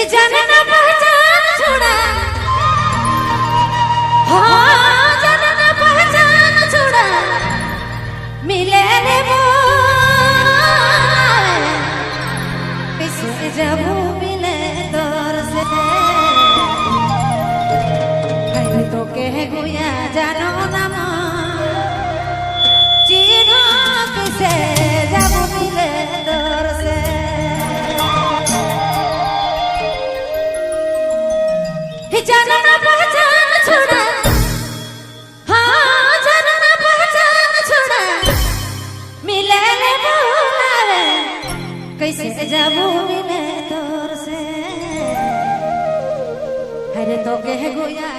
जाने ना पहचान छोड़ा, हाँ जाने ना पहचान छोड़ा, मिले ने कैसे जब मिले दौर से, कहीं तो कह गुया जानो ना चीनो कैसे जब मिले दौर से। जाना ना पहचान छोड़ा, हाँ जाना ना पहचान छोड़ा, मिले ने बुलावे कैसे जाबू मिले तोर से, अरे तो कह गोया